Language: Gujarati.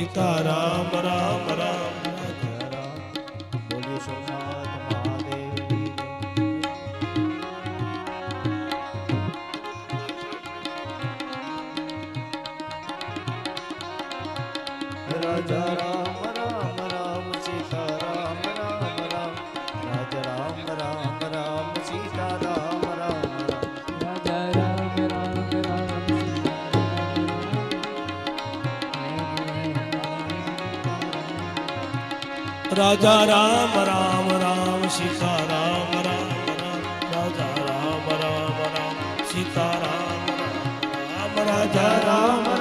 સીતારામ રામ રામ બોલ્યો સોમનાથ મહાદેવની જય. રાજા રામ રામ રામ સીતારામ રામ રામ રાજા રામ રામ રામ સીતારામ રામ રામ રાજા રામ રામ રામ રાજા રામ રામ રામ સીતારામ રામ રામ રાજા રામ રામ રામ સીતારામ રામ રાજા રામ